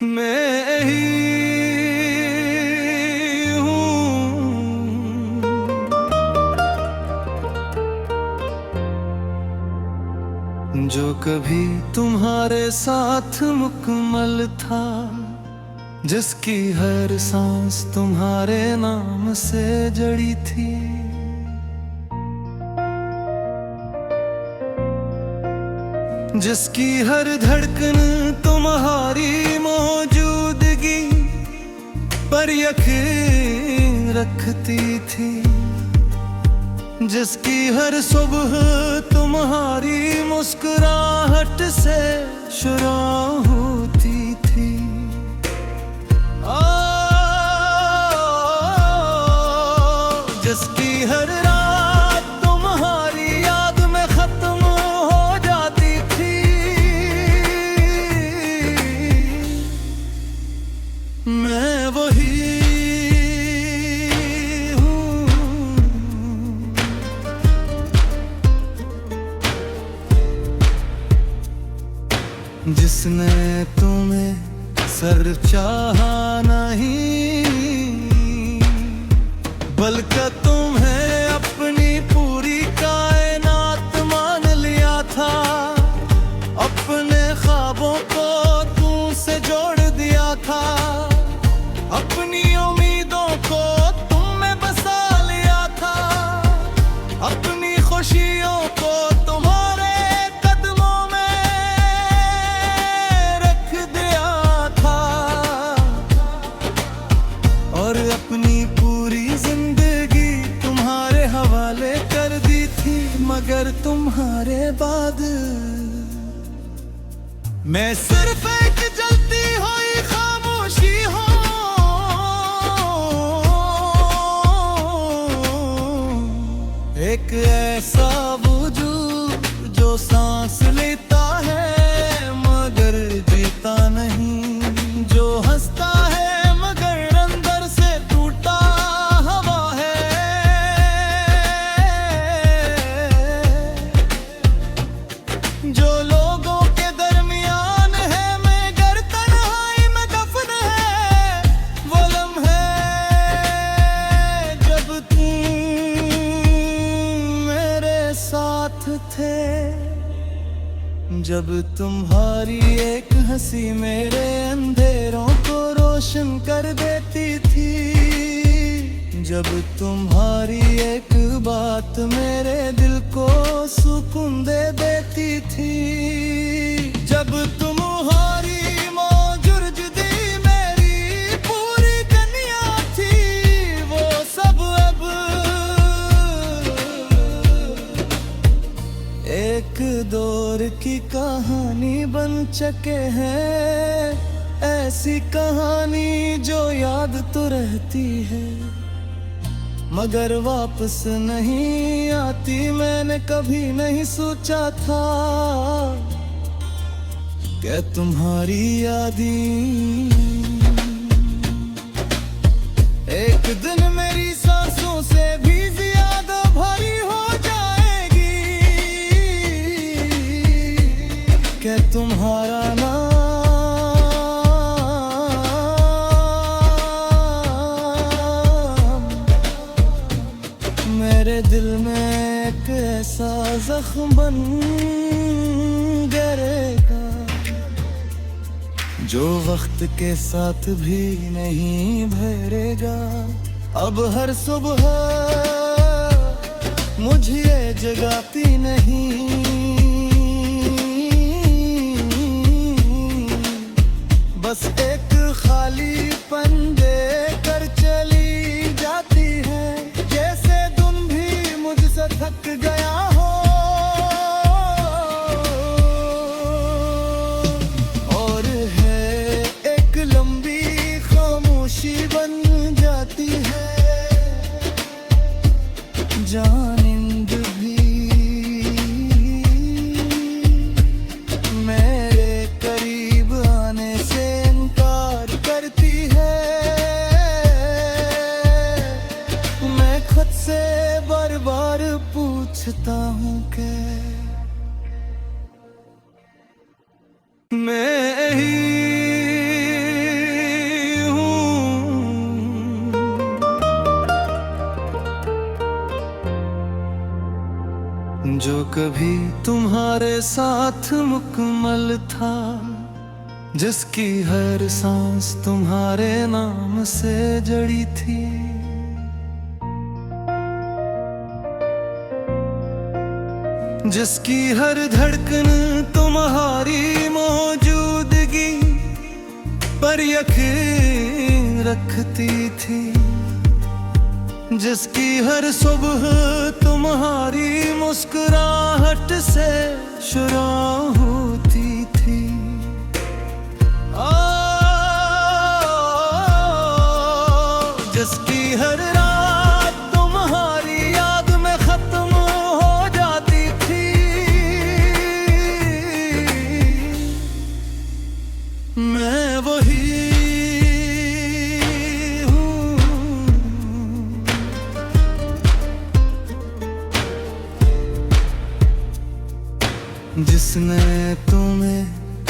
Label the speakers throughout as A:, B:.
A: मैं ही हूँ जो कभी तुम्हारे साथ मुकम्मल था, जिसकी हर सांस तुम्हारे नाम से जड़ी थी। जिसकी हर धड़कन तुम्हारी मौजूदगी पर यकीन रखती थी। जिसकी हर सुबह तुम्हारी मुस्कुराहट से शुरू होती थी। जिसकी हर रात तुम्हारी याद में खत्म हो जाती थी। मैं वही जिसने तुम्हें सिर्फ चाहा नहीं, बल्कि तुम्हें अपनी पूरी कायनात मान लिया था। अपने ख्वाबों को तुमसे जोड़ दिया था। अपनी उम्मीदों को तुम में बसा लिया था। अपनी खुशियों को अपनी पूरी जिंदगी तुम्हारे हवाले कर दी थी। मगर तुम्हारे बाद मैं सिर्फ एक जलती हुई खामोशी हूँ। एक ऐसा वजूद जो सांस लेता है मगर जीता नहीं, जो हंसता है थे। जब तुम्हारी एक हंसी मेरे अंधेरों को रोशन कर देती थी। जब तुम्हारी एक बात मेरे दिल को सुकून दे देती थी। जब तुम्हारी मौजूदगी मेरी पूरी दुनिया थी। वो सब अब एक दौर की कहानी बन चुके हैं। ऐसी कहानी जो याद तो रहती है मगर वापस नहीं आती। मैंने कभी नहीं सोचा था कि तुम्हारी यादें एक दिन मेरी सांसों से भी ज्यादा भारी हो जाएगी। कि तुम्हारा नाम मेरे दिल में एक ऐसा जख्म बन गिरेगा जो वक्त के साथ भी नहीं भरेगा। अब हर सुबह मुझे जगाती नहीं, बस एक खालीपन देकर चली जाती है। जैसे तुम भी मुझसे थक गया हो और है एक लंबी खामोशी बन जाती है। जानिंद भी मेरे करीब आने से इनकार करती कभी तुम्हारे साथ मुकम्मल था, जिसकी हर सांस तुम्हारे नाम से जड़ी थी। जिसकी हर धड़कन तुम्हारी मौजूदगी पर यकीन रखती थी। जिसकी हर सुबह तुम्हारी मुस्कुराहट से शुरू होती थी। जिसकी हर रात तुम्हारी याद में खत्म हो जाती थी। मैं वही जिसने तुम्हें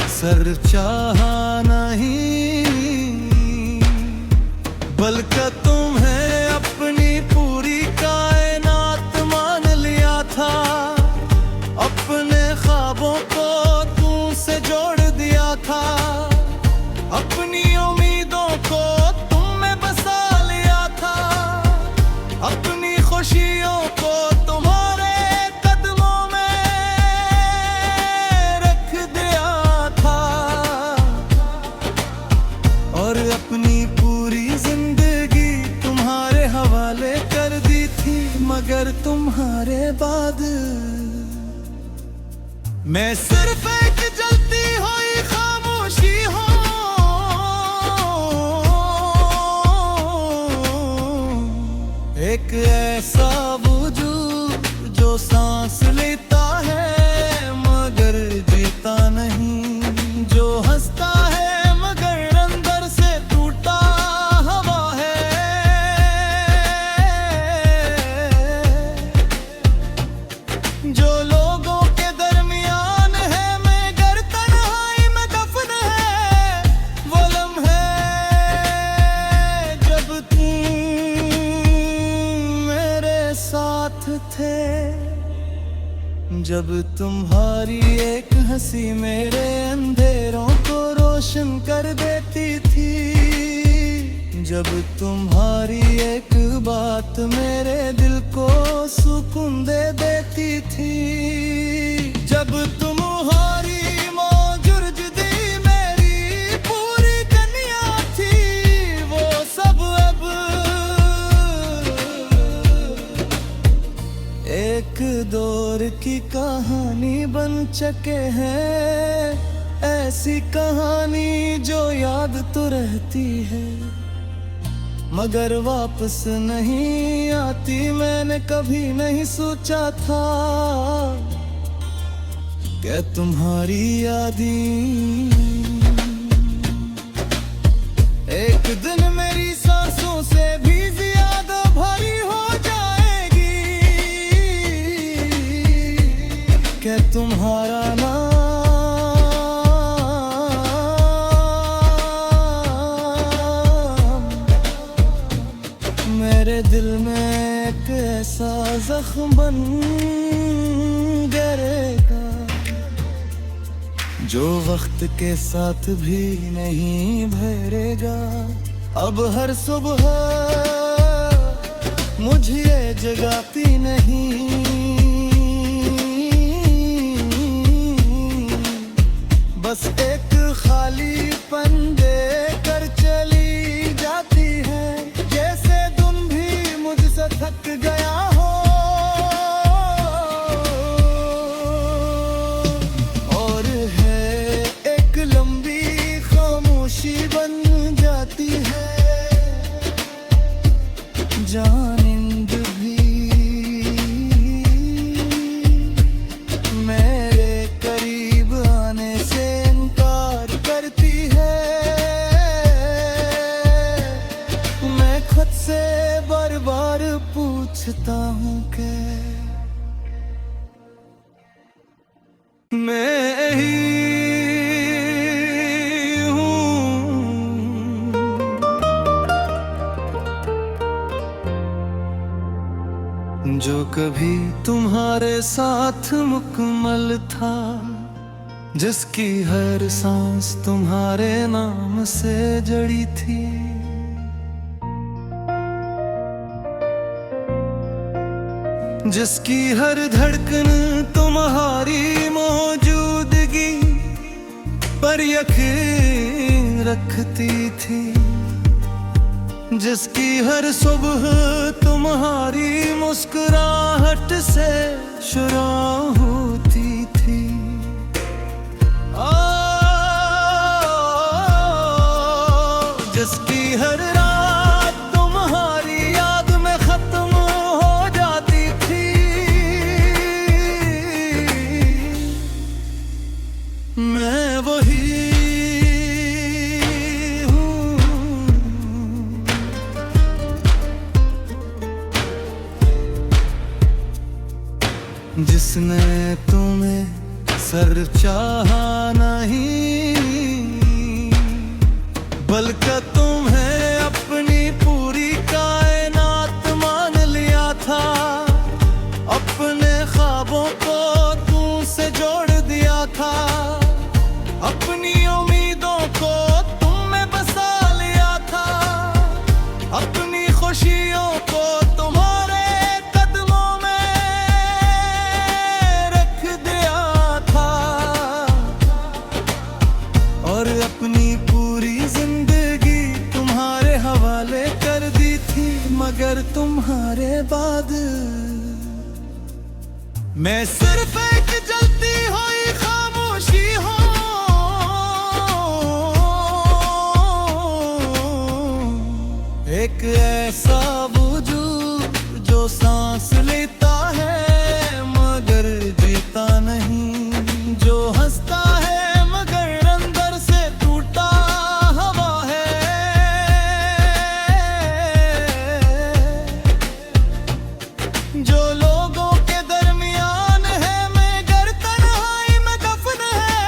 A: सर चाहा नहीं, बल्कि तुम्हें अपनी पूरी कायनात मान लिया था। अपने ख्वाबों को तुमसे जोड़ दिया था। अपनी उम्मीदों को तुम में बसा लिया था। अपनी खुशियों को तुम्हारे कदमों में रख दिया था। और अपनी पूरी जिंदगी तुम्हारे हवाले कर दी थी। मगर तुम्हारे बाद मैं सिर्फ एक जलती हुई खामोशी हूँ। एक ऐसा वजूद जो सांस लेता है मगर जीता नहीं। जो हंसता है मगर अंदर से टूटा हुआ है। जो लोगों के दरमियान है मगर तन्हाई में दफन है। वो लम्हे जब तुम मेरे साथ थे। जब तुम्हारी एक हंसी मेरे अंधेरों को रोशन कर देती थी। जब तुम्हारी एक बात मेरे दिल को सुकून दे देती थी। जब तुम्हारी मौजूदगी मेरी पूरी दुनिया थी। वो सब अब एक दौर की कहानी बन चुके हैं। ऐसी कहानी जो याद तो रहती है मगर वापस नहीं आती। मैंने कभी नहीं सोचा था कि तुम्हारी यादें एक दिन मेरी सांसों से भी ज्यादा भारी हो जाएगी। कि तुम्हारा नाम मेरे दिल में एक ऐसा जख्म बन गिरेगा जो वक्त के साथ भी नहीं भरेगा। अब हर सुबह मुझे जगाती नहीं। बस एक खालीपन देकर चली जाती है। जैसे तुम भी मुझसे थक गया हो। और है एक लंबी खामोशी बन जाती है। जान नींद भी मेरे करीब आने से इनकार करती है। मैं खुद से बार बार पूछता हूँ कि मैं ही जो कभी तुम्हारे साथ मुकम्मल था, जिसकी हर सांस तुम्हारे नाम से जड़ी थी। जिसकी हर धड़कन तुम्हारी मौजूदगी पर यकीन रखती थी। जिसकी हर सुबह तुम्हारी मुस्कुराहट से शुरू होती थी। जिसकी हर रात तुम्हारी याद में खत्म हो जाती थी। मैं वही जिसने तुम्हें सर चाहा नहीं, बल्कि तुम्हें अपनी पूरी कायनात मान लिया था। अपने ख्वाबों को तुमसे जोड़ दिया था। अपनी उम्मीदों को तुम में बसा लिया था। अपनी खुशियों को तुम्हारे कदमों में रख दिया था। और अपनी पूरी जिंदगी तुम्हारे हवाले कर दी थी। मगर तुम्हारे बाद मैं सिर्फ एक जलती हुई खामोशी हूँ। एक ऐसा वजूद जो सांस लेता है मगर जीता नहीं। जो हंसता है मगर अंदर से टूटा हवा है। जो लोगों के दरमियान है मगर तन्हाई में दफन है।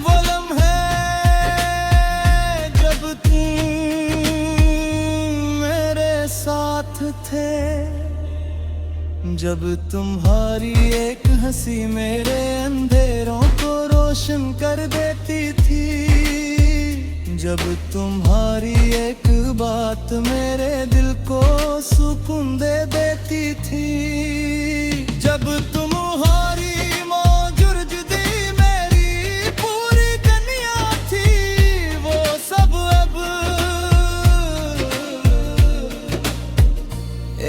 A: वो लम्हे जब तुम मेरे साथ थे। जब तुम्हारी एक हंसी मेरे अंधेरों को रोशन कर देती थी। जब तुम्हारी एक बात मेरे दिल को सुकून दे देती थी। जब तुम्हारी मौजूदगी मेरी पूरी दुनिया थी। वो सब अब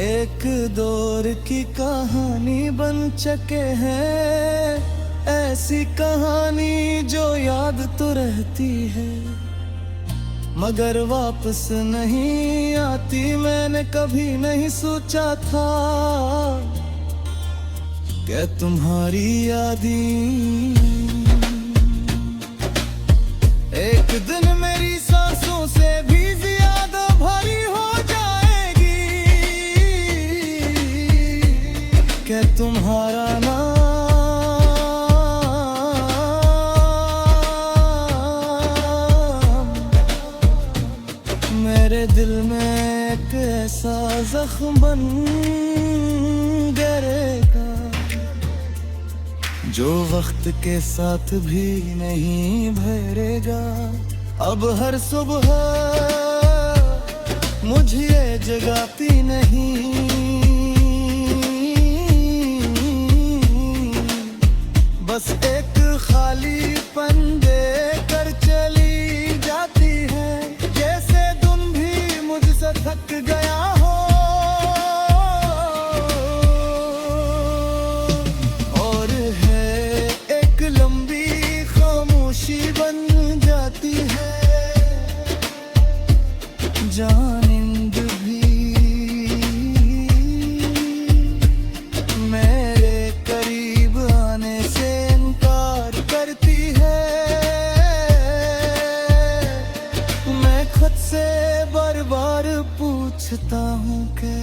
A: एक दौर की कहानी बन चुके हैं। ऐसी कहानी जो याद तो रहती है मगर वापस नहीं आती। मैंने कभी नहीं सोचा था कि तुम्हारी यादें एक दिन मेरी सांसों से भी ज्यादा भारी हो जाएगी। कि तुम्हारा नाम मेरे दिल में एक ऐसा जख्म बन गिरेगा जो वक्त के साथ भी नहीं भरेगा। अब हर सुबह मुझे जगाती नहीं। बस एक खालीपन देकर चली जाती है। जैसे तुम भी मुझसे थक गया हो और है एक लंबी खामोशी बन जाती है। जानिंद भी मेरे करीब आने से इनकार करती है। मैं खुद से बार बार पूछता हूँ कि